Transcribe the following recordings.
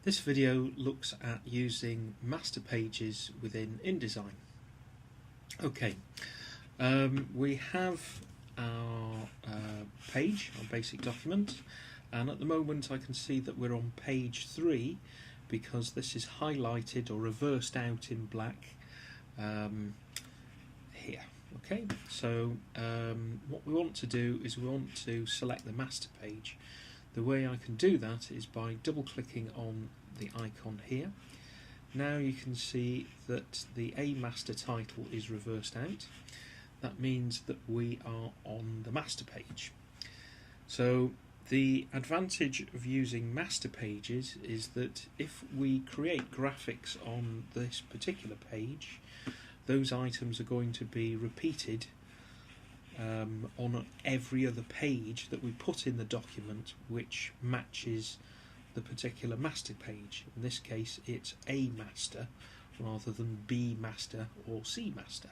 This video looks at using master pages within InDesign. Okay, we have our page, our basic document, and at the moment I can see that we're on page 3 because this is highlighted or reversed out in black here. Okay, so what we want to do is we want to select the master page. The way I can do that is by double clicking on the icon here. Now you can see that the A master title is reversed out. That means that we are on the master page. So the advantage of using master pages is that if we create graphics on this particular page, those items are going to be repeated on every other page that we put in the document which matches the particular master page. In this case it's A master rather than B master or C master.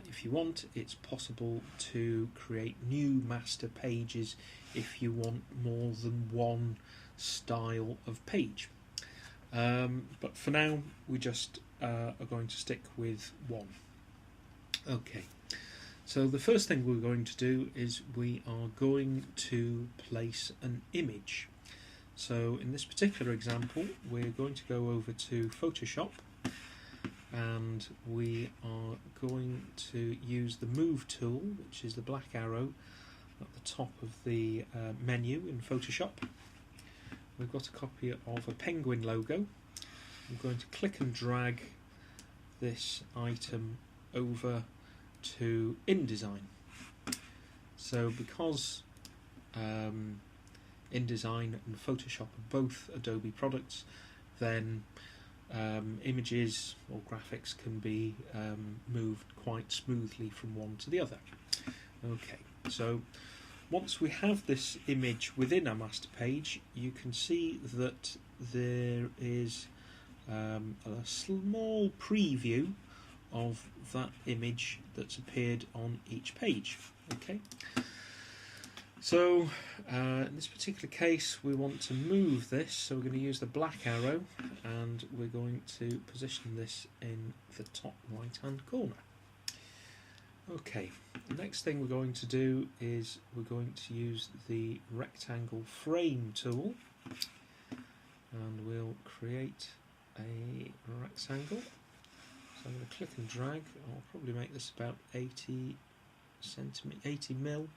If you want, it's possible to create new master pages if you want more than one style of page. But for now we just are going to stick with one. Okay. So the first thing we're going to do is we are going to place an image. So in this particular example we're going to go over to Photoshop and we are going to use the Move tool, which is the black arrow at the top of the menu in Photoshop. We've got a copy of a penguin logo. I'm going to click and drag this item over to InDesign. So because InDesign and Photoshop are both Adobe products, then images or graphics can be moved quite smoothly from one to the other. Okay, so once we have this image within our master page, you can see that there is a small preview of that image that's appeared on each page. Okay, so in this particular case we want to move this, so we're going to use the black arrow and we're going to position this in the top right hand corner. Okay, the next thing we're going to do is we're going to use the rectangle frame tool and we'll create a rectangle. So I'm going to click and drag. I'll probably make this about 80 mil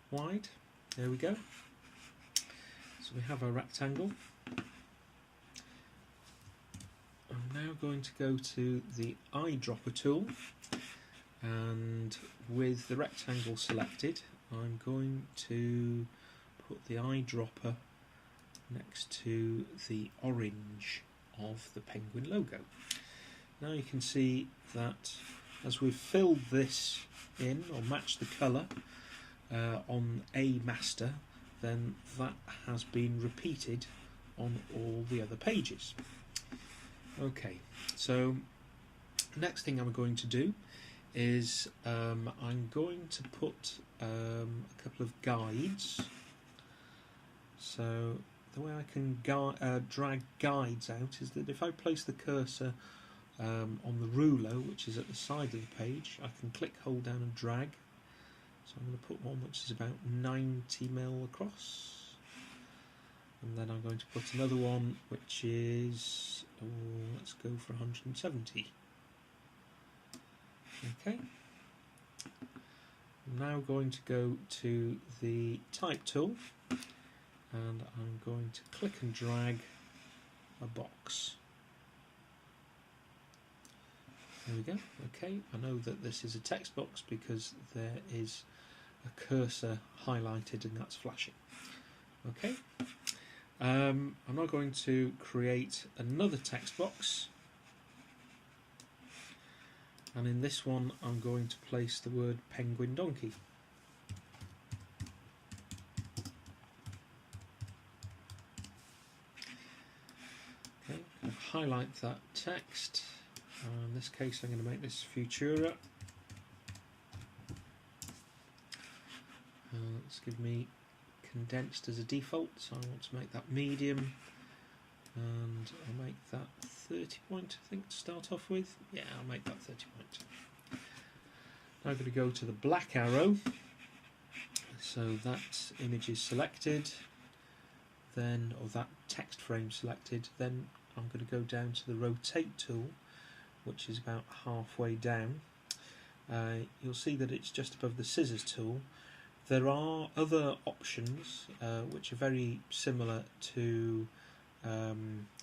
wide. There we go. So we have our rectangle. I'm now going to go to the eyedropper tool, and with the rectangle selected I'm going to put the eyedropper next to the orange of the penguin logo. Now you can see that as we've filled this in or matched the colour on A master, then that has been repeated on all the other pages. Okay, so next thing I'm going to do is I'm going to put a couple of guides. So the way I can drag guides out is that if I place the cursor on the ruler, which is at the side of the page, I can click, hold down and drag. So I'm going to put one which is about 90 mil across, and then I'm going to put another one which is, let's go for 170. Okay. I'm now going to go to the type tool and I'm going to click and drag a box. There we go. Okay, I know that this is a text box because there is a cursor highlighted and that's flashing. Okay, I'm now going to create another text box, and in this one I'm going to place the word penguin donkey. Okay, I'll highlight that text. In this case I'm going to make this Futura. Let's give me condensed as a default, so I want to make that medium. and I'll make that 30 point, I think, to start off with. Yeah, I'll make that 30 point. Now I'm going to go to the black arrow, so that image is selected, then, or that text frame selected, then I'm going to go down to the rotate tool, which is about halfway down. You'll see that it's just above the scissors tool. There are other options which are very similar to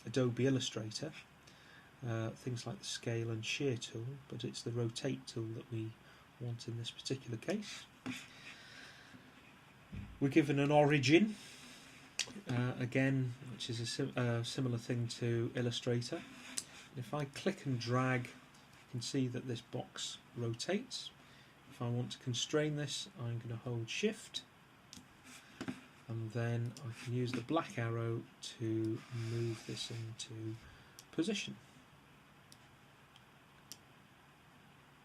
Adobe Illustrator, things like the scale and shear tool, but it's the rotate tool that we want in this particular case. We're given an origin, again, which is a similar thing to Illustrator. If I click and drag, you can see that this box rotates. If I want to constrain this, I'm going to hold Shift, and then I can use the black arrow to move this into position.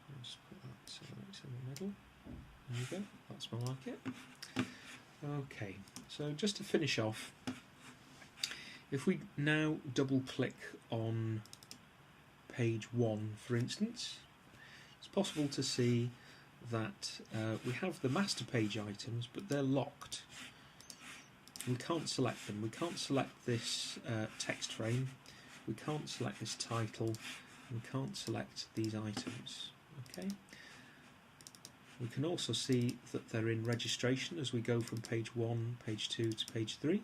I'll just put that so that it's in the middle. There we go, that's more like it. Okay, so just to finish off, if we now double click on page 1, for instance, it's possible to see that we have the master page items, but they're locked. We can't select them. We can't select this text frame, we can't select this title, we can't select these items. Okay. We can also see that they're in registration as we go from page 1, page 2 to page 3.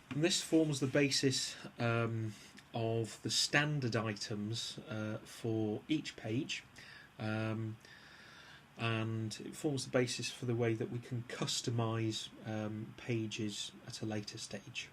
And this forms the basis of the standard items for each page, and it forms the basis for the way that we can customize pages at a later stage.